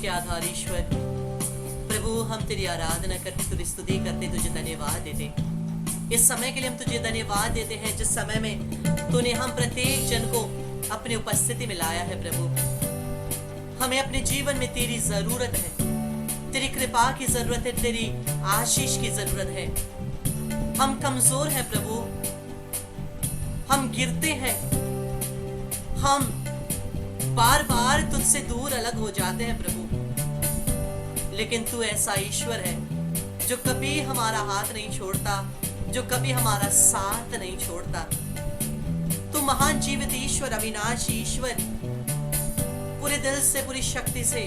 के आधार ईश्वर प्रभु, हम तेरी आराधना करते, तुझे स्तुति करते, तुझे धन्यवाद देते। इस समय के लिए हम तुझे धन्यवाद देते हैं जिस समय में तूने हम प्रत्येक जन को अपनी उपस्थिति में लाया है। प्रभु, हमें अपने जीवन में तेरी जरूरत है, तेरी कृपा की जरूरत है, तेरी आशीष की जरूरत है। हम कमजोर हैं प्रभु, हम गिरते हैं, हम बार बार तुझसे दूर अलग हो जाते हैं प्रभु, लेकिन तू ऐसा ईश्वर है जो कभी हमारा हाथ नहीं छोड़ता, जो कभी हमारा साथ नहीं छोड़ता। तू महान जीवित ईश्वर, अविनाशी ईश्वर, पूरे दिल से, पूरी शक्ति से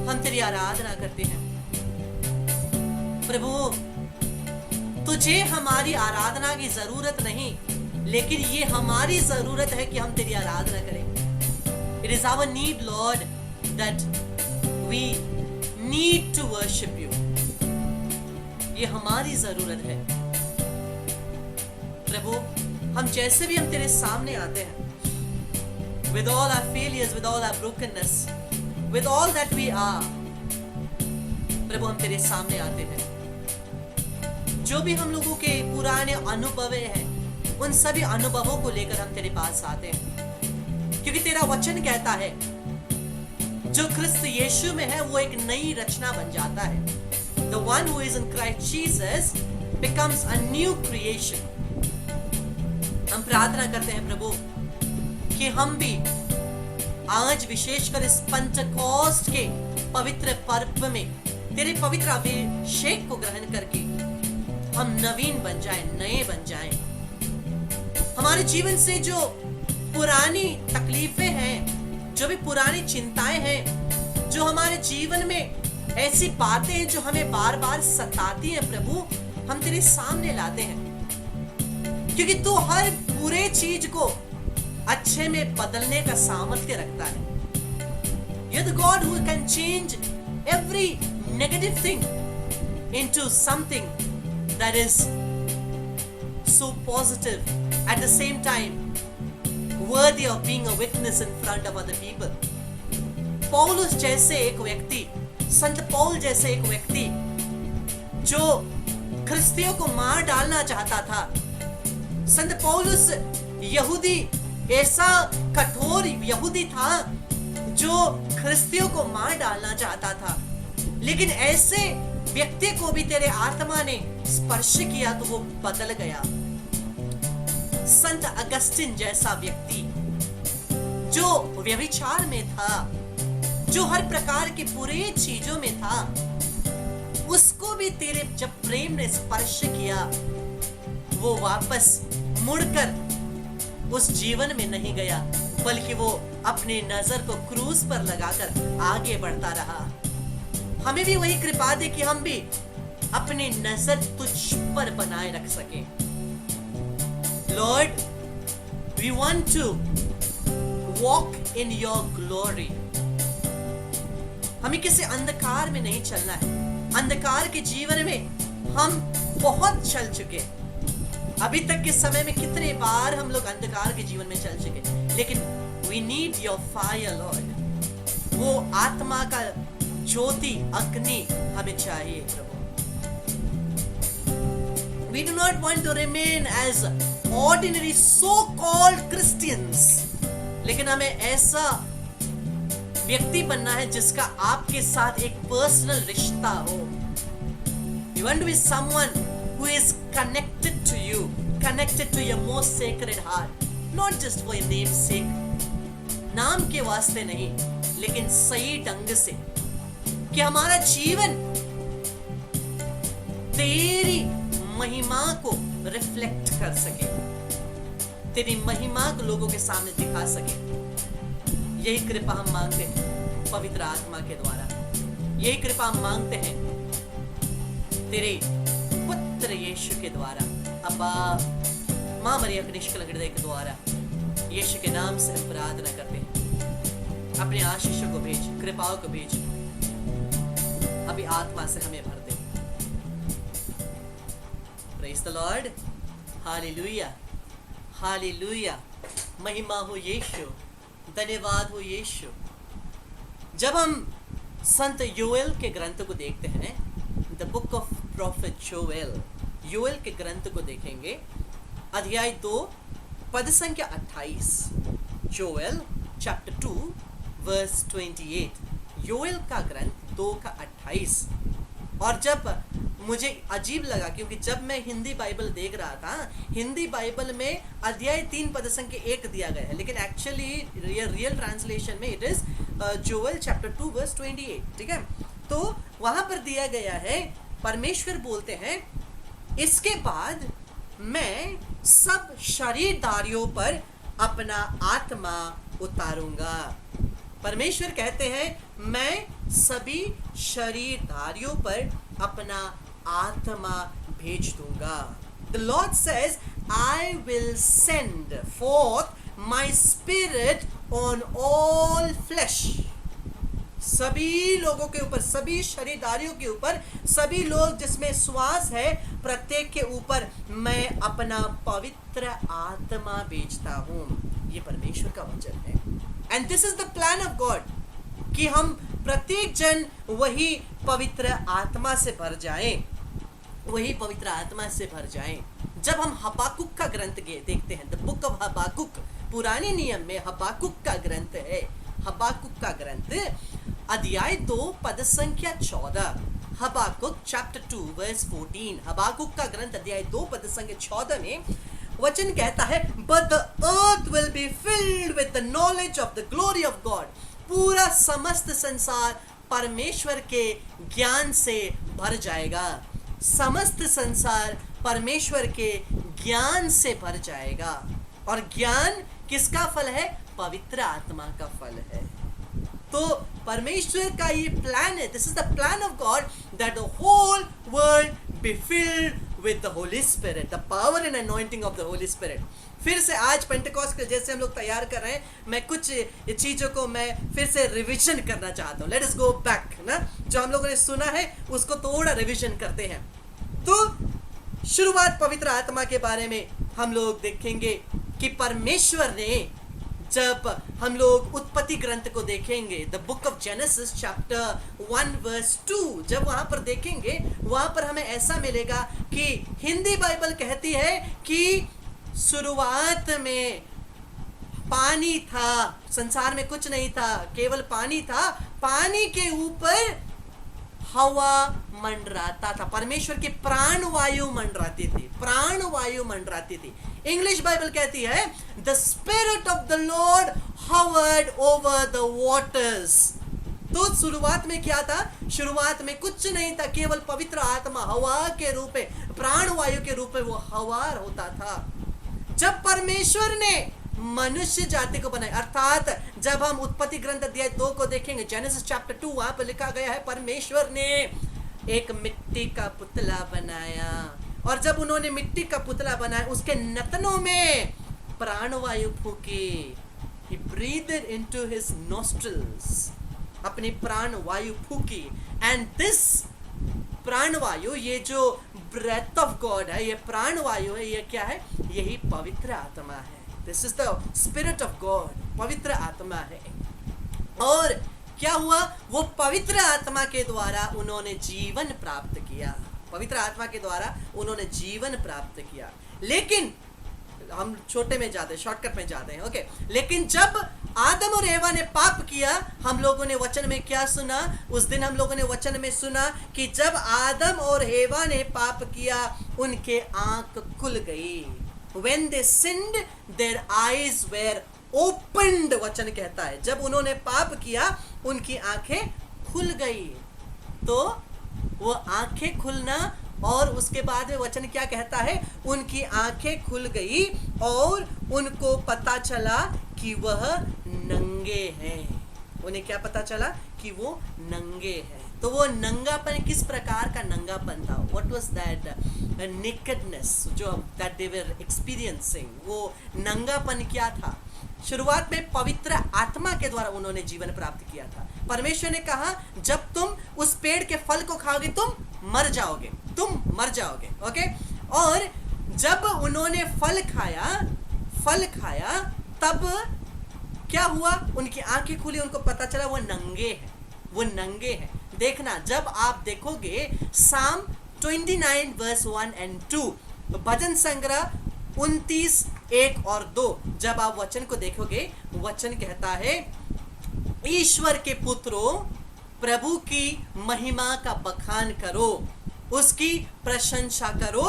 हम तेरी आराधना करते हैं प्रभु। तुझे हमारी आराधना की जरूरत नहीं, लेकिन ये हमारी जरूरत है कि हम तेरी आराधना करें। It is our need, Lord, that we need to worship you. ये हमारी जरूरत है प्रभु। हम जैसे भी हम तेरे सामने आते हैं, with all our failures, with all our brokenness, with all that we are, प्रभु हम तेरे सामने आते हैं। जो भी हम लोगों के पुराने अनुभव हैं, उन सभी अनुभवों को लेकर हम तेरे पास आते हैं, क्योंकि तेरा वचन कहता है जो ख्रिस्त यीशु में है वो एक नई रचना बन जाता है। The one who is in Christ Jesus becomes a new creation. हम प्रार्थना करते हैं प्रभु कि हम भी आज विशेषकर इस पेंटेकोस्ट के पवित्र पर्व में तेरे पवित्र अभिषेक को ग्रहण करके हम नवीन बन जाएं, नए बन जाएं। हमारे जीवन से जो पुरानी तकलीफें हैं, जो भी पुरानी चिंताएं हैं, जो हमारे जीवन में ऐसी बातें हैं जो हमें बार बार सताती हैं प्रभु, हम तेरे सामने लाते हैं, क्योंकि तू हर बुरे चीज को अच्छे में बदलने का सामर्थ्य रखता है। You're the God who can change every negative thing into something that is so positive, at the same time worthy of being a witness in front of other people. पौलुस जैसे एक व्यक्ति, संत पौल जैसे एक व्यक्ति जो ख्रिस्तियों को मार डालना चाहता था, संत पौलुस यहूदी, ऐसा कठोर यहूदी था जो ख्रिस्तियों को मार डालना चाहता था, लेकिन ऐसे व्यक्ति को भी तेरे आत्मा ने स्पर्श किया तो वो बदल गया। संत अगस्तिन जैसा व्यक्ति जो व्यभिचार में था, जो हर प्रकार की बुरी चीजों में था, उसको भी तेरे जब प्रेम ने स्पर्श किया, वो वापस मुड़कर उस जीवन में नहीं गया, बल्कि वो अपने नजर को क्रूस पर लगाकर आगे बढ़ता रहा। हमें भी वही कृपा दे कि हम भी अपनी नजर तुझ पर बनाए रख सके। Lord, we want to walk in your glory. हमें किसी अंधकार में नहीं चलना है। अंधकार के जीवन में हम बहुत चल चुके, अभी तक के समय में कितने बार हम लोग अंधकार के जीवन में चल चुके, लेकिन we need your fire, Lord. वो आत्मा का ज्योति, अग्नि हमें चाहिए प्रभु। We do not want to remain as ordinary so-called Christians, लेकिन हमें ऐसा व्यक्ति बनना है जिसका आपके साथ एक पर्सनल रिश्ता हो। We want to be someone who is connected to you, connected to your most sacred heart, not just for your name's sake, नाम के वास्ते नहीं, लेकिन सही ढंग से, कि हमारा जीवन तेरी महिमा को रिफ्लेक्ट कर सके, तेरी महिमा को लोगों के सामने दिखा सके। यही कृपा हम मांगते हैं पवित्र आत्मा के द्वारा, यही कृपा हम मांगते हैं तेरे पुत्र यीशु के द्वारा, अब्बा मां मरियम के निष्कलंक हृदय के द्वारा, यीशु के नाम से हम प्रार्थना करते हैं। अपने आशीषों को भेज, कृपाओं को भेज, अभी आत्मा से हमें भर दे। Praise the Lord, hallelujah, hallelujah, महिमा हो यीशु, धन्यवाद हो यीशु। जब हम संत योएल के ग्रंथ को देखते हैं, the book of prophet Yoel, योएल के ग्रंथ को देखेंगे, अध्याय 2 पद संख्या 28, योएल चैप्टर 2 वर्स 28, योएल का ग्रंथ 2 का 28। और जब मुझे अजीब लगा, क्योंकि जब मैं हिंदी बाइबल देख रहा था, हिंदी बाइबल में अध्याय 3 पद संख्या 1 दिया गया है, लेकिन एक्चुअली रियल ट्रांसलेशन में it is Joel chapter 2 verse 28, ठीक है। तो वहां पर दिया गया है, परमेश्वर बोलते हैं, इसके बाद मैं सब शरीरधारियों पर अपना आत्मा उतारूंगा। परमेश्वर कहते हैं, मैं सभी शरीरधारियों पर अपना आत्मा भेज दूंगा। The Lord says, I will send forth my spirit on all flesh. सभी लोगों के ऊपर, सभी शरीरधारियों के ऊपर, सभी लोग जिसमें श्वास है, प्रत्येक के ऊपर मैं अपना पवित्र आत्मा भेजता हूं। ये परमेश्वर का वचन है। And this is the plan of God, कि हम प्रत्येक जन वही पवित्र आत्मा से भर जाएं, वही पवित्र आत्मा से भर जाएं। जब हम हबाकुक का ग्रंथ देखते हैं, द बुक ऑफ हबाकुक, पुराने नियम में हबाकुक का ग्रंथ है, हबाकुक का ग्रंथ अध्याय 2 पद संख्या 14, हबाकुक चैप्टर 2 वर्स 14, हबाकुक का ग्रंथ अध्याय 2 पद संख्या 14 में वचन कहता है, but the earth will be filled with the knowledge of the glory of God. पूरा समस्त संसार परमेश्वर के ज्ञान से भर जाएगा। समस्त संसार परमेश्वर के ज्ञान से भर जाएगा। और ज्ञान किसका फल है? पवित्र आत्मा का फल है। तो परमेश्वर का ये प्लान है, this is the plan of God, that the whole world be filled with the Holy Spirit, the power and anointing of the Holy Spirit. फिर से आज पेंटेकोस्ट के जैसे हम लोग तैयार कर रहे हैं, मैं कुछ चीज़ों को मैं फिर से रिविजन करना चाहता हूँ। लेट अस गो बैक ना, जो हम लोगों ने सुना है उसको थोड़ा रिविजन करते हैं। तो शुरुआत पवित्र आत्मा के बारे में हम लोग देखेंगे कि परमेश्वर ने, जब हम लोग उत्पत्ति ग्रंथ को देखेंगे, the book of Genesis chapter 1 verse 2, जब वहां पर देखेंगे, वहां पर हमें ऐसा मिलेगा कि हिंदी बाइबल कहती है कि शुरुआत में पानी था, संसार में कुछ नहीं था, केवल पानी था, पानी के ऊपर हवा मंडराता था, परमेश्वर की प्राण वायु मंडराती थी, प्राण वायु मंडराती थी। इंग्लिश बाइबल कहती है, the spirit of the Lord Howard over the waters. तो शुरुआत में क्या था? शुरुआत में कुछ नहीं था, केवल पवित्र आत्मा हवा के रूप में, प्राण वायु के रूप में वो हवा होता था। जब परमेश्वर ने मनुष्य जाति को बनाया, अर्थात जब हम उत्पत्ति ग्रंथ अध्याय 2 को देखेंगे, जेनेसिस चैप्टर 2, वहां पर लिखा गया है, परमेश्वर ने एक मिट्टी का पुतला बनाया, और जब उन्होंने मिट्टी का पुतला बनाया, उसके नतनों में प्राणवायु फूकी, he breathed into his nostrils, अपनी प्राणवायु फूकी, and this प्राणवायु, ये जो breath of God है, ये प्राणवायु है, ये क्या है? यही पवित्र आत्मा है। This is the spirit of God, पवित्र आत्मा है। और क्या हुआ? वो पवित्र आत्मा के द्वारा उन्होंने जीवन प्राप्त किया, पवित्र आत्मा के द्वारा उन्होंने जीवन प्राप्त किया। लेकिन हम छोटे में जाते हैं, शॉर्टकट में जाते हैं, ओके। लेकिन जब आदम और एवा ने पाप किया, हम लोगों ने वचन में क्या सुना? उस दिन हम लोगों ने वचन में सुना कि जब आदम और एवा ने पाप किया, उनके आंख खुल गई। When they sinned, their eyes were opened, वचन कहता है। जब उन्होंने पाप किया, उनकी आंखें खुल गई। तो वो आंखें खुलना, और उसके बाद में वचन क्या कहता है? उनकी आंखें खुल गई और उनको पता चला कि वह नंगे हैं। उन्हें क्या पता चला? कि वो नंगे हैं। तो वो नंगापन किस प्रकार का नंगापन था? What was that nakedness जो that they were experiencing? वो नंगापन क्या था? शुरुआत में पवित्र आत्मा के द्वारा उन्होंने जीवन प्राप्त किया था। परमेश्वर ने कहा, जब तुम उस पेड़ के फल को खाओगे, तुम मर जाओगे, तुम मर जाओगे, ओके। और जब उन्होंने फल खाया, तब क्या हुआ? उनकी आंखें खुली, उनको पता चला वो नंगे हैं। वो नंगे हैं। देखना, जब आप देखोगे साम 29 वर्स 1 एंड 2, भजन संग्रह 29 1 और 2, जब आप वचन को देखोगे, वचन कहता है, ईश्वर के पुत्रों, प्रभु की महिमा का बखान करो, उसकी प्रशंसा करो,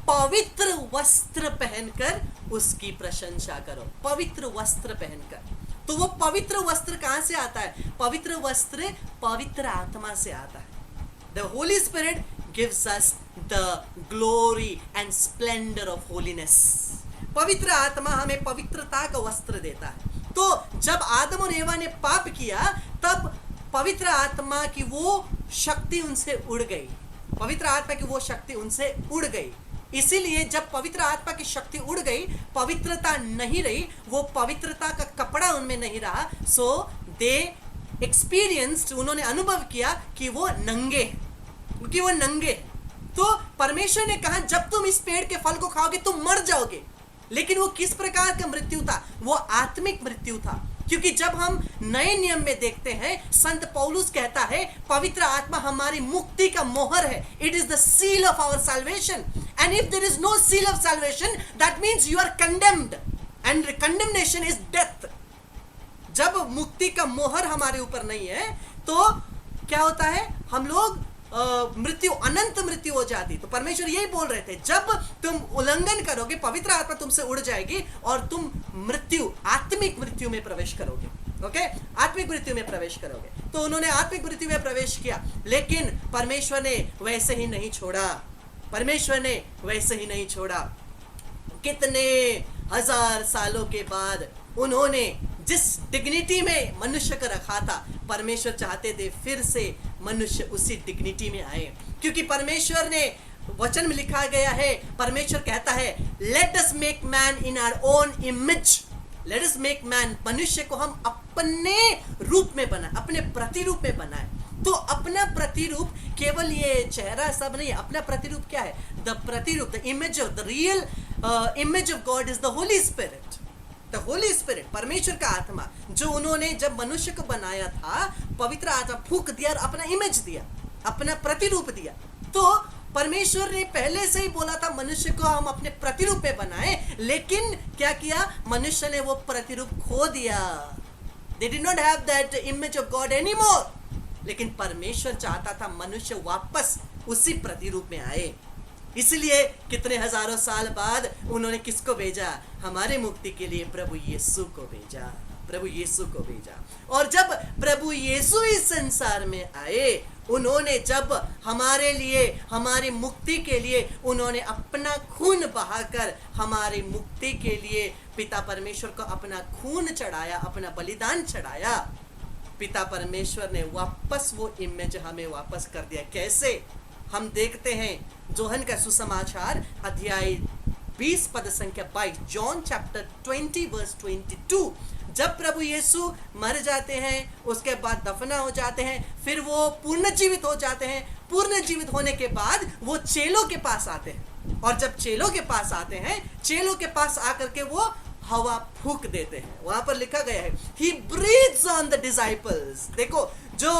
पवित्र वस्त्र पहनकर उसकी प्रशंसा करो। पवित्र वस्त्र पहनकर, तो वो पवित्र वस्त्र कहां से आता है? पवित्र वस्त्र पवित्र आत्मा से आता है। The Holy Spirit gives us the glory and splendor of holiness. पवित्र आत्मा हमें पवित्रता का वस्त्र देता है। तो जब आदम और एवा ने पाप किया, तब पवित्र आत्मा की वो शक्ति उनसे उड़ गई। पवित्र आत्मा की वो शक्ति उनसे उड़ गई। इसीलिए जब पवित्र आत्मा की शक्ति उड़ गई, पवित्रता नहीं रही, वो पवित्रता का कपड़ा उनमें नहीं रहा। सो दे एक्सपीरियंस्ड, उन्होंने अनुभव किया कि वो नंगे, क्योंकि वो नंगे। तो परमेश्वर ने कहा, जब तुम इस पेड़ के फल को खाओगे तुम मर जाओगे। लेकिन वो किस प्रकार का मृत्यु था? वो आत्मिक मृत्यु था। क्योंकि जब हम नए नियम में देखते हैं, संत पौलुस कहता है, पवित्र आत्मा हमारी मुक्ति का मोहर है। It is the seal of our salvation, and if there is no seal of salvation, that means you are condemned, and condemnation is death. जब मुक्ति का मोहर हमारे ऊपर नहीं है, तो क्या होता है? हम लोग मृत्यु, अनंत मृत्यु हो जाती। तो परमेश्वर यही बोल रहे थे, जब तुम उल्लंघन करोगे, पवित्र आत्मा तुमसे उड़ जाएगी और तुम मृत्यु, आत्मिक मृत्यु में प्रवेश करोगे। ओके, आत्मिक मृत्यु में प्रवेश करोगे। तो उन्होंने आत्मिक मृत्यु में प्रवेश किया, लेकिन परमेश्वर ने वैसे ही नहीं छोड़ा। परमेश्वर ने वैसे ही नहीं छोड़ा। कितने हजार सालों के बाद उन्होंने जिस डिग्निटी में मनुष्य को रखा था, परमेश्वर चाहते थे फिर से मनुष्य उसी डिग्निटी में आए। क्योंकि परमेश्वर ने, वचन में लिखा गया है, परमेश्वर कहता है, let us make man in our own image. Let us make man, मनुष्य को हम अपने रूप में बनाए, अपने प्रतिरूप में बनाए। तो अपना प्रतिरूप केवल ये चेहरा सब नहीं है। अपना प्रतिरूप क्या है? द प्रतिरूप, the image of the real image of God is the holy spirit. The holy spirit, परमेश्वर का आत्मा, जो उन्होंने जब मनुष्य को बनाया था, पवित्र आत्मा फूंक दिया और अपना इमेज दिया, अपना प्रतिरूप दिया। तो परमेश्वर ने पहले से ही बोला था मनुष्य को हम अपने प्रतिरूप में बनाए, लेकिन क्या किया? मनुष्य ने वो प्रतिरूप खो दिया। They did not have that image of God anymore. लेकिन परमेश्वर चाहता था मनुष्य वापस उसी प्रतिरूप में आए। इसलिए कितने हजारों साल बाद उन्होंने किसको भेजा? हमारे मुक्ति के लिए प्रभु यीशु को भेजा। प्रभु यीशु को भेजा। और जब प्रभु यीशु इस संसार में आए, उन्होंने जब हमारे लिए, हमारी मुक्ति के लिए उन्होंने अपना खून बहाकर हमारी मुक्ति के लिए पिता परमेश्वर को अपना खून चढ़ाया, अपना बलिदान चढ़ाया। पिता परमेश्वर ने वापस वो इमेज हमें वापस कर दिया। कैसे? हम देखते हैं जोहन का सुसमाचार अध्याय 20 पद संख्या 22, जॉन चैप्टर 20 वर्स 22। जब प्रभु यीशु मर जाते हैं, उसके बाद दफना हो जाते हैं, फिर वो पुनर्जीवित हो जाते हैं। पुनर्जीवित होने के बाद वो चेलों के पास आते हैं, और जब चेलों के पास आते हैं, चेलों के पास आकर के वो हवा फूंक देते हैं। वहां पर लिखा गया है, He breathes on the disciples। देखो, जो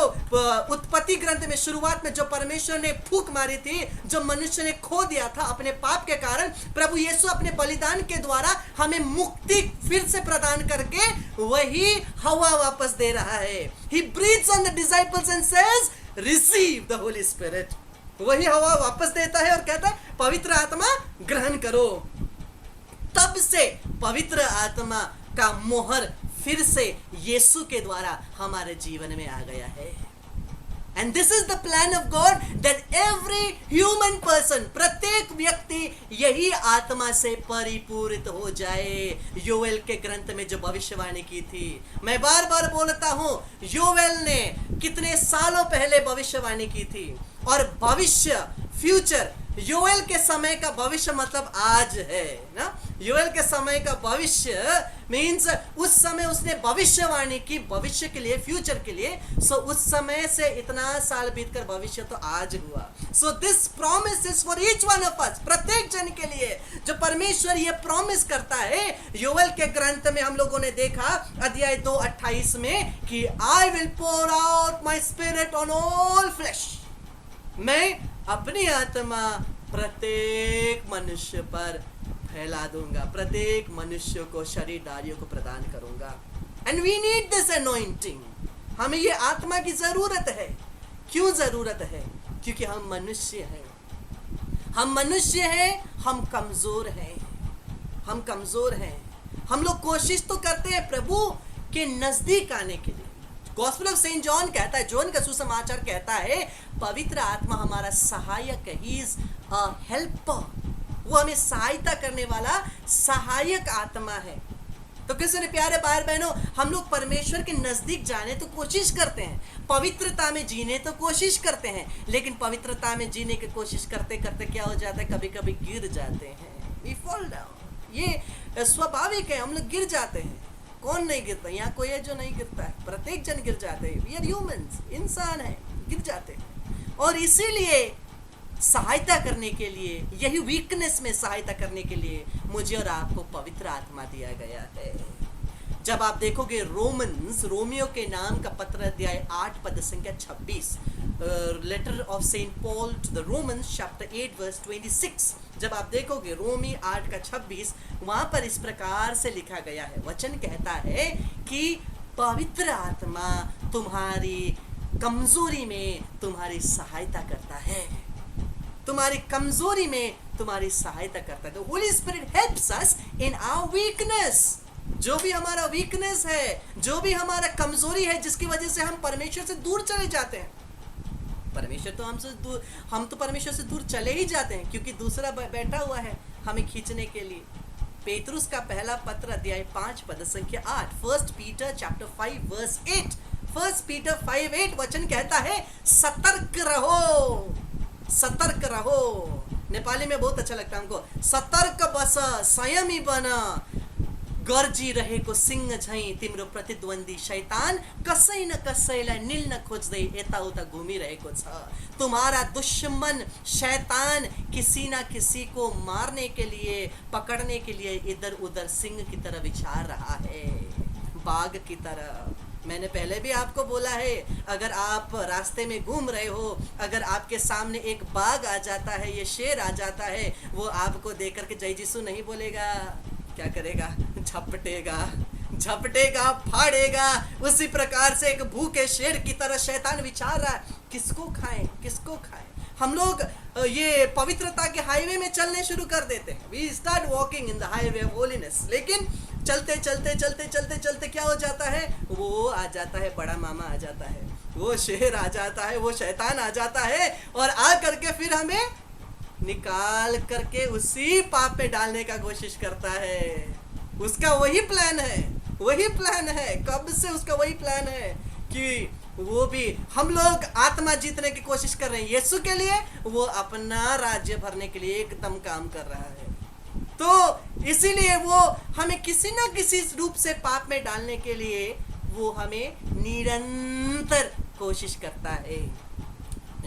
उत्पत्ति ग्रंथ में शुरुआत में जो परमेश्वर ने फूंक मारी थी, जो मनुष्य ने खो दिया था अपने पाप के कारण, प्रभु यीशु अपने बलिदान के द्वारा हमें मुक्ति फिर से प्रदान करके वही हवा वापस दे रहा है। He breathes on the disciples and says, receive the Holy Spirit। वही हवा वापस देता है और कहता है पवित्र आत्मा ग्रहण करो। तब से पवित्र आत्मा का मोहर फिर से यीशु के द्वारा हमारे जीवन में आ गया है। And this is the plan of God that every human person, प्रत्येक व्यक्ति यही आत्मा से परिपूरित हो जाए। योवेल के ग्रंथ में जो भविष्यवाणी की थी, मैं बार बार बोलता हूँ, योवेल ने कितने सालों पहले भविष्यवाणी की थी, और भविष्य, फ्यूचर, योएल के समय का भविष्य मतलब आज है ना। योएल के समय का भविष्य मीन्स उस समय उसने भविष्यवाणी की, भविष्य के लिए, फ्यूचर के लिए। सो उस समय से इतना साल बीतकर भविष्य तो आज हुआ। So this promise is for each one of us, प्रत्येक जन के लिए जो परमेश्वर ये प्रॉमिस करता है। योएल के ग्रंथ में हम लोगों ने देखा अध्याय 2:28 में कि I will pour out my spirit on all flesh, मैं अपनी आत्मा प्रत्येक मनुष्य पर फैला दूंगा, प्रत्येक मनुष्य को, शरीरधारियों को प्रदान करूंगा। And we need this anointing, हमें ये आत्मा की जरूरत है। क्यों जरूरत है? क्योंकि हम मनुष्य हैं, हम मनुष्य हैं, हम कमजोर हैं, हम कमजोर हैं। हम लोग कोशिश तो करते हैं प्रभु के नजदीक आने के लिए। गॉस्पेल ऑफ सेंट जॉन कहता है, जॉन का सुसमाचार कहता है, पवित्र आत्मा हमारा सहायक है, ही इज अ हेल्पर, वो हमें सहायता करने वाला सहायक आत्मा है। तो किसी प्यारे भाई बहनों, हम लोग परमेश्वर के नजदीक जाने तो कोशिश करते हैं, पवित्रता में जीने तो कोशिश करते हैं, लेकिन पवित्रता में जीने की कोशिश करते करते क्या हो जाता है, कभी कभी गिर जाते हैं, वी फॉल डाउन। ये स्वाभाविक है, हम लोग गिर जाते हैं। कौन नहीं गिरता? यहाँ कोई है जो नहीं गिरता है, प्रत्येक जन गिर जाते हैं। वी आर ह्यूमंस, इंसान है, गिर जाते हैं। और इसीलिए सहायता करने के लिए, यही वीकनेस में सहायता करने के लिए मुझे और आपको पवित्र आत्मा दिया गया है। जब आप देखोगे रोमन्स, रोमियो के नाम का पत्र अध्याय 8 पद संख्या 26, letter of Saint Paul to the Romans chapter 8 verse 26, जब आप देखोगे रोमी 8 का 26, वहां पर इस प्रकार से लिखा गया है, वचन कहता है कि पवित्र आत्मा तुम्हारी कमजोरी में तुम्हारी सहायता करता है, तुम्हारी कमजोरी में तुम्हारी सहायता करता है। The Holy Spirit helps us in our weakness। जो भी हमारा वीकनेस है, जो भी हमारा कमजोरी है, जिसकी वजह से हम परमेश्वर से दूर चले जाते हैं, परमेश्वर तो हमसे दूर, हम तो परमेश्वर से दूर चले ही जाते हैं, क्योंकि दूसरा बैठा हुआ है हमें खींचने के लिए। पेतरुस का पहला पत्र अध्याय 5 पद संख्या 8, 1 पीटर चैप्टर 5 वर्स 8, 1 पीटर 5:8 वचन कहता है, सतर्क रहो, सतर्क रहो। नेपाली में बहुत अच्छा लगता है हमको, सतर्क बस, संयमी बना, गर्जी रहेको सिंह झैं तिम्रो प्रतिद्वंदी शैतान कसै न कसैलाई निल्न खोज्दै यताउता घुमिरहेको छ। तुम्हारा दुश्मन शैतान किसी ना किसी को मारने के लिए, पकड़ने के लिए इधर उधर सिंह की तरह विचार रहा है, बाघ की तरह। मैंने पहले भी आपको बोला है, अगर आप रास्ते में घूम रहे हो, अगर आपके सामने एक बाघ आ जाता है, ये शेर आ जाता है, वो आपको देख करके जय जीसू नहीं बोलेगा, क्या करेगा? झपटेगा, झपटेगा, फाड़ेगा। उसी प्रकार से एक भूखे शेर की तरह शैतान विचार रहा है, किसको खाएं, किसको खाएं। हम लोग ये पवित्रता के हाईवे में चलने शुरू कर देते हैं, we start walking in the highway of holiness, लेकिन चलते चलते चलते चलते चलते क्या हो जाता है, वो आ जाता है, बड़ा मामा आ जाता है, वो शेर आ जाता है, वो शैतान आ जाता है, और आ करके फिर हमें निकाल करके उसी पाप में डालने का कोशिश करता है। उसका वही प्लान है, वही प्लान है, कब से उसका वही प्लान है कि वो भी, हम लोग आत्मा जीतने की कोशिश कर रहे हैं यीशु के लिए, वो अपना राज्य भरने के लिए एकदम काम कर रहा है। तो इसीलिए वो हमें किसी न किसी रूप से पाप में डालने के लिए वो हमें निरंतर कोशिश करता है।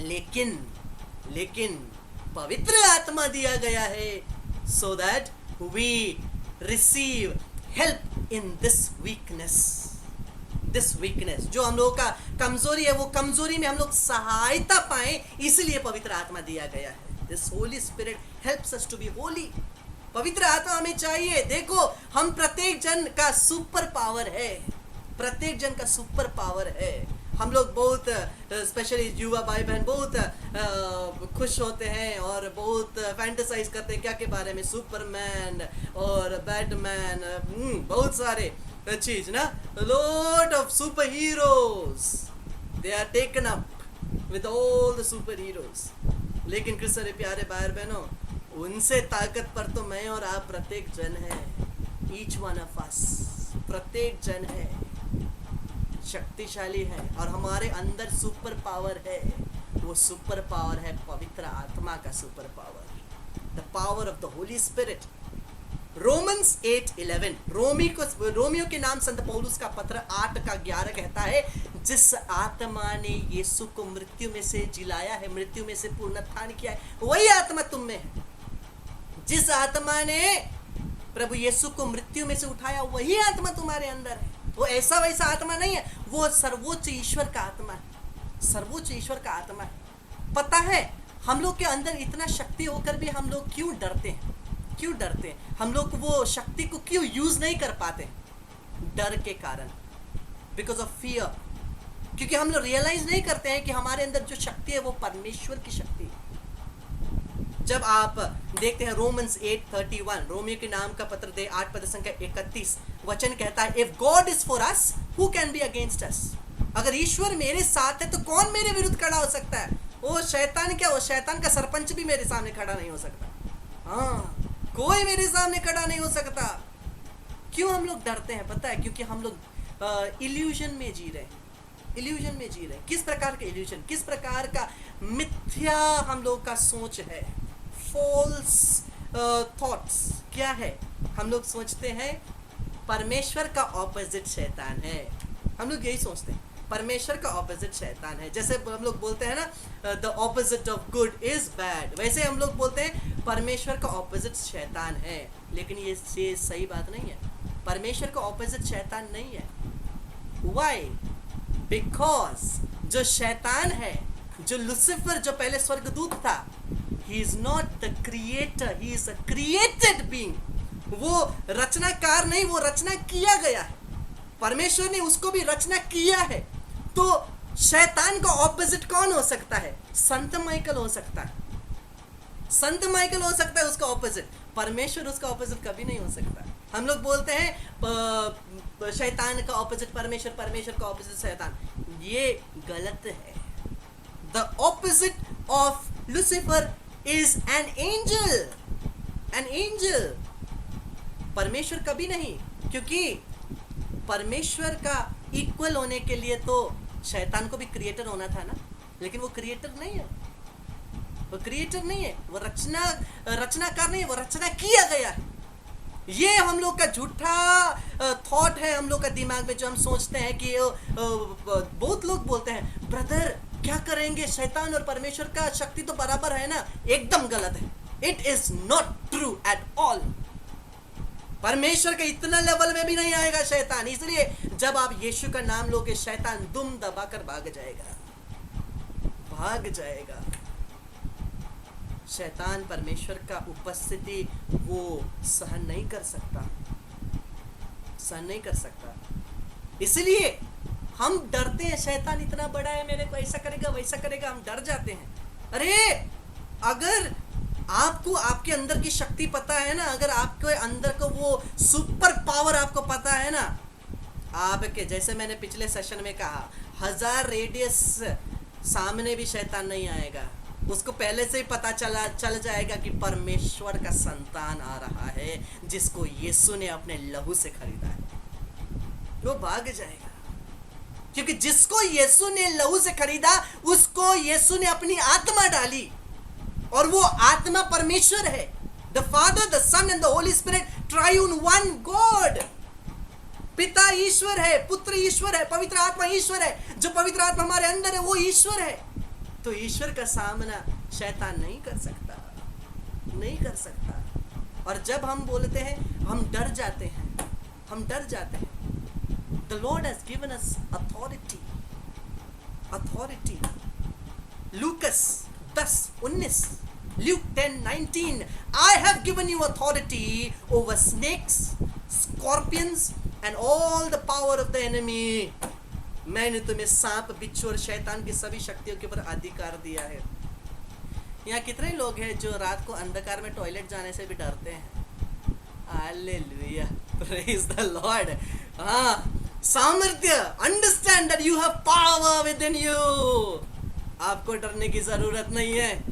लेकिन पवित्र आत्मा दिया गया है so that we receive help in this weakness, जो हम लोगों का कमजोरी है, वो कमजोरी में हम लोग सहायता पाएं, इसलिए पवित्र आत्मा दिया गया है। This Holy Spirit helps us to be holy। पवित्र आत्मा हमें चाहिए। देखो, हम प्रत्येक जन का सुपर पावर है, प्रत्येक जन का सुपर पावर है। हम लोग बहुत स्पेशली युवा भाई बहन बहुत खुश होते हैं और बहुत फैंटेसाइज करते हैं क्या के बारे में, सुपरमैन और बैटमैन, बहुत सारे चीज ना, lot of super heroes, they are taken up with all the super heroes. लेकिन कृष्ण प्यारे भाई बहनों, उनसे ताकत पर तो मैं और आप प्रत्येक जन है, ईच वन ऑफ अस, प्रत्येक जन है, शक्तिशाली है, और हमारे अंदर सुपर पावर है। वो सुपर पावर है पवित्र आत्मा का super power. The power of the holy spirit. Romans 8:11, Romeo के नाम संत पौलुस का पत्र 8:11 कहता है, जिस आत्मा ने यीशु को मृत्यु में से जिलाया है, मृत्यु में से पुनरुत्थान किया है, वही आत्मा तुम में है। जिस आत्मा ने प्रभु यीशु को मृत्यु में से उठाया, वही आत्मा तुम्हारे अंदर है। वो ऐसा वैसा आत्मा नहीं है, वो सर्वोच्च ईश्वर का आत्मा है, सर्वोच्च ईश्वर का आत्मा है। पता है हम लोग के अंदर इतना शक्ति होकर भी हम लोग क्यों डरते हैं? क्यों डरते हैं? हम लोग वो शक्ति को क्यों यूज नहीं कर पाते? डर के कारण, बिकॉज ऑफ फियर। क्योंकि हम लोग रियलाइज नहीं करते हैं कि हमारे अंदर जो शक्ति है वो परमेश्वर की शक्ति है। जब आप देखते हैं रोमन्स 8:31, रोमियो के नाम का पत्र दे 8 पद संख्या 31, वचन कहता है, if God is for us who can be against us. अगर ईश्वर मेरे साथ है तो कौन मेरे विरुद्ध खड़ा हो सकता है? वो शैतान क्या, वो शैतान का सरपंच भी मेरे सामने खड़ा नहीं हो सकता। हाँ, कोई मेरे सामने खड़ा नहीं हो सकता। क्यों हम लोग डरते हैं? पता है, क्योंकि हम लोग इल्यूजन में जी रहे हैं, इल्यूजन में जी रहे हैं। किस प्रकार का इल्यूजन, किस प्रकार का मिथ्या हम लोग का सोच है, फॉल्स थॉट्स क्या है? हम लोग सोचते हैं परमेश्वर का ऑपोजिट शैतान है। हम लोग यही सोचते हैं, परमेश्वर का ऑपोजिट शैतान है। जैसे हम लोग बोलते हैं ना, the opposite of good is bad, वैसे हम लोग बोलते हैं परमेश्वर का ऑपोजिट शैतान है। लेकिन ये सही बात नहीं है। परमेश्वर का ऑपोजिट शैतान नहीं है। व्हाई? बिकॉज जो शैतान है, जो लूसीफर, जो पहले स्वर्गदूत था, he is not the creator, he is a created being. वो रचनाकार नहीं, वो रचना किया गया है। परमेश्वर ने उसको भी रचना किया है। तो शैतान का ऑपोजिट कौन हो सकता है? संत माइकल हो सकता है, संत माइकल हो सकता है उसका ऑपोजिट। परमेश्वर उसका ऑपोजिट कभी नहीं हो सकता। हम लोग बोलते हैं शैतान का ऑपोजिट परमेश्वर, परमेश्वर का ऑपोजिट शैतान। ये गलत है। The opposite of Lucifer is an angel, an angel, परमेश्वर कभी नहीं। क्योंकि परमेश्वर का इक्वल होने के लिए तो शैतान को भी क्रिएटर होना था ना, लेकिन वो क्रिएटर नहीं है, वो क्रिएटर नहीं है, वो रचनाकार नहीं है, वो रचना किया गया है। ये हम लोग का झूठा थॉट है हम लोग का दिमाग में, जो हम सोचते हैं कि बहुत लोग बोलते हैं, ब्रदर क्या करेंगे, शैतान और परमेश्वर का शक्ति तो बराबर है ना। एकदम गलत है। It is not true at all. परमेश्वर के इतना लेवल में भी नहीं आएगा शैतान। इसलिए जब आप यीशु का नाम लोगे, शैतान दुम दबाकर भाग जाएगा, भाग जाएगा। शैतान परमेश्वर का उपस्थिति वो सहन नहीं कर सकता, सहन नहीं कर सकता। इसलिए हम डरते हैं, शैतान इतना बड़ा है, मेरे को ऐसा करेगा वैसा करेगा, हम डर जाते हैं। अरे अगर आपको आपके अंदर की शक्ति पता है ना, अगर आपके अंदर को वो सुपर पावर आपको पता है ना, आपके जैसे मैंने पिछले सेशन में कहा, 1000 रेडियस सामने भी शैतान नहीं आएगा। उसको पहले से ही पता चल जाएगा कि परमेश्वर का संतान आ रहा है, जिसको यीशु ने अपने लहू से खरीदा है। वो भाग जाएगा, क्योंकि जिसको यीशु ने लहू से खरीदा, उसको यीशु ने अपनी आत्मा डाली, और वो आत्मा परमेश्वर है। The father, the son and the holy spirit, triune one God. पिता ईश्वर है, पुत्र ईश्वर है, पवित्र आत्मा ईश्वर है। जो पवित्र आत्मा हमारे अंदर है वो ईश्वर है। तो ईश्वर का सामना शैतान नहीं कर सकता, नहीं कर सकता। और जब हम बोलते हैं, हम डर जाते हैं, हम डर जाते हैं। The Lord has given us authority, authority. लूकस 10:19, Luke 10:19, I have given you authority over snakes, scorpions and all the power of the enemy. मैंने तुम्हें सांप, बिच्छू और शैतान की सभी शक्तियों के ऊपर अधिकार दिया है। यहाँ कितने लोग हैं जो रात को अंधकार में टॉयलेट जाने से भी डरते हैं? Hallelujah, praise the Lord. हाँ, सामर्थ्य, understand that you have power with in you. आपको डरने की जरूरत नहीं है,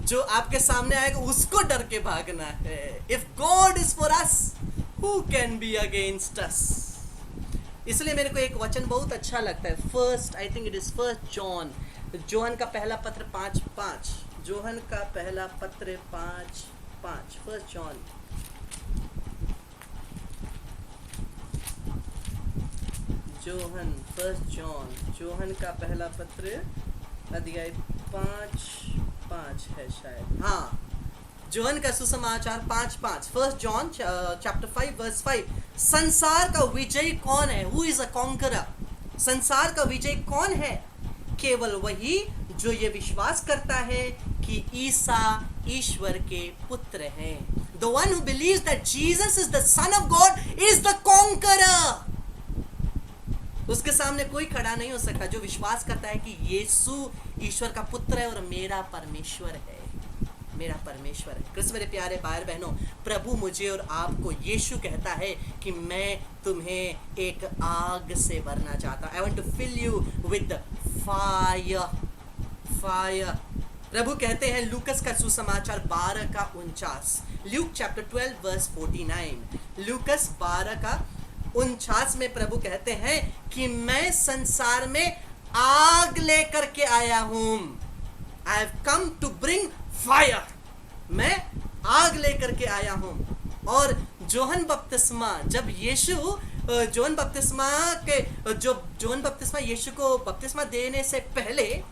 जो आपके सामने आएगा उसको डर के भागना है। If God is for us, who can be against us? इसलिए मेरे को एक वचन बहुत अच्छा लगता है, first, I think it is 1 John, Johan का पहला पत्र 5:5, जोहन का पहला पत्र 5:5। 5, फर्स्ट जॉन जोहन का पहला पत्र अध्याय 5 है शायद, हाँ, जोहन का सुसमाचार 5:5, फर्स्ट जॉन चैप्टर 5 वर्स 5। संसार का विजय कौन है? Who is a conqueror? संसार का विजय कौन है? केवल वही जो ये विश्वास करता है कि ईसा ईश्वर के पुत्र हैं। The one who believes that Jesus is the Son of God is the conqueror. उसके सामने कोई खड़ा नहीं हो सकता जो विश्वास करता है कि यीशु ईश्वर का पुत्र है और मेरा परमेश्वर है। कृष्ण मेरे प्यारे भाई बहनों, प्रभु मुझे और आपको यीशु कहता है कि मैं तुम्हें एक आग से भरना चाहता हूं। I want to fill you with fire. प्रभु कहते हैं लूकस का सुसमाचार 12:49, ल्यूक चैप्टर 12 वर्स 49, लूकस 12:49 में प्रभु कहते हैं कि मैं संसार में आग लेकर के आया हूं। I have come to bring fire. मैं आग लेकर के आया हूं। और जोहन बपतिस्मा, जब यीशु जोहन बपतिस्मा यीशु को बपतिस्मा देने से पहले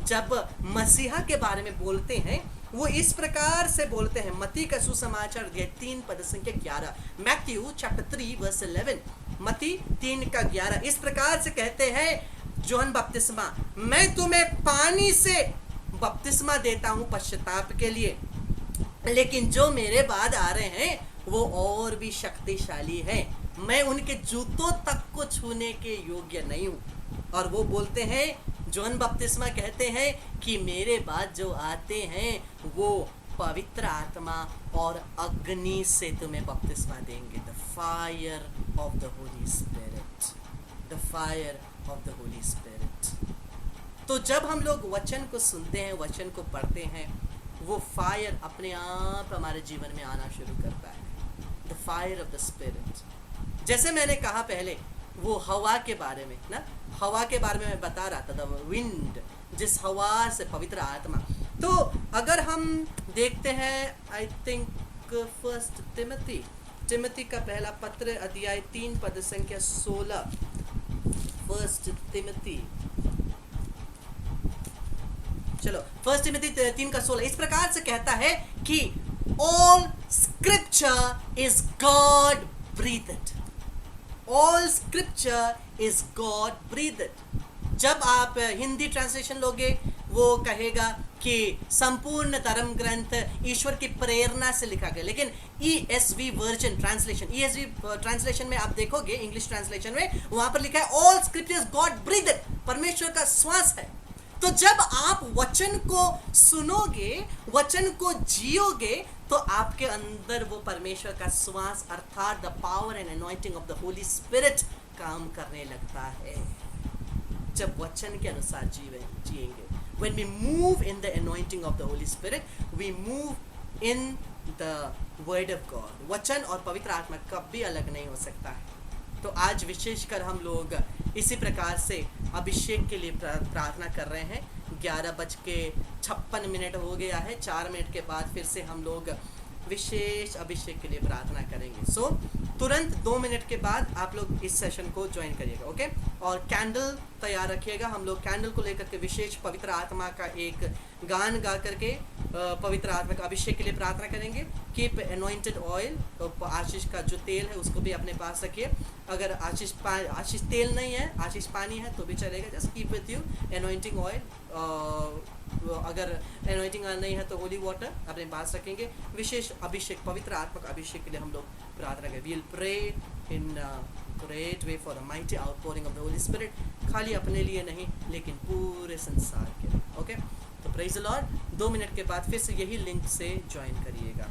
जब मसीहा के बारे में बोलते हैं, वो इस प्रकार से बोलते हैं। मत्ती का सुसमाचार अध्याय 3 पद संख्या 11, मैथ्यू चैप्टर 3 वर्स 11, मत्ती 3:11 इस प्रकार से कहते हैं जोहन बपतिस्मा, मैं तुम्हें पानी से बपतिस्मा देता हूं पश्चाताप के लिए, लेकिन जो मेरे बाद आ रहे हैं वो और भी शक्तिशाली हैं, मैं उनके जूतों तक को छूने के योग्य नहीं हूं। और वो बोलते हैं, जोहन बपतिस्मा कहते हैं कि मेरे बाद जो आते हैं वो पवित्र आत्मा और अग्नि से तुम्हें बपतिस्मा देंगे। The fire of the holy spirit, the fire of the holy spirit. तो जब हम लोग वचन को सुनते हैं, वचन को पढ़ते हैं, वो फायर अपने आप हमारे जीवन में आना शुरू करता है। The fire of the spirit. जैसे मैंने कहा पहले, वो हवा के बारे में ना, हवा के बारे में मैं बता रहा था, द विंड, जिस हवा से पवित्र आत्मा। तो अगर हम देखते हैं, आई थिंक फर्स्ट तिमोथी का पहला पत्र अध्याय 3 पद संख्या 16, फर्स्ट तिमोथी 3:16 इस प्रकार से कहता है कि all scripture is God breathed. All scripture is God breathed. जब आप हिंदी ट्रांसलेशन लोगे, वो कहेगा कि संपूर्ण धर्म ग्रंथ ईश्वर की प्रेरणा से लिखा गया। लेकिन ESV version translation, ESV translation में आप देखोगे, इंग्लिश ट्रांसलेशन में वहां पर लिखा है all scripture is God breathed, परमेश्वर का श्वास है। तो जब आप वचन को सुनोगे, वचन को जियोगे, तो आपके अंदर वो परमेश्वर का श्वास अर्थात the power and anointing of the holy spirit काम करने लगता है। जब वचन के अनुसार जिएंगे, when we move in the anointing of the Holy Spirit, we move in the word of God. वचन और पवित्र आत्मा कभी अलग नहीं हो सकता है। तो आज विशेषकर हम लोग इसी प्रकार से अभिषेक के लिए प्रार्थना कर रहे हैं। 11:56 हो गया है। 4 मिनट के बाद फिर से हम लोग विशेष अभिषेक के लिए प्रार्थना करेंगे। सो तुरंत 2 मिनट के बाद आप लोग इस सेशन को ज्वाइन करिएगा, ओके। और कैंडल तैयार रखिएगा। हम लोग कैंडल को लेकर के विशेष पवित्र आत्मा का एक गान गा करके पवित्र आत्मा का अभिषेक के लिए प्रार्थना करेंगे। कीप एनॉइंटेड ऑयल, आशीष का जो तेल है उसको भी अपने पास रखिए। अगर आशीष तेल नहीं है, आशीष पानी है तो भी चलेगा। Just keep with you anointing oil. अगर एनॉइंटिंग ऑयल नहीं है तो होली वाटर अपने पास रखेंगे। विशेष अभिषेक, पवित्र आत्मा का अभिषेक के लिए हम लोग प्रार्थना करेंगे। We will pray in great way for the mighty outpouring of the holy spirit, खाली अपने लिए नहीं लेकिन पूरे संसार के लिए, ओके। तो प्रेज द लॉर्ड। 2 मिनट के बाद फिर से यही लिंक से ज्वाइन करिएगा।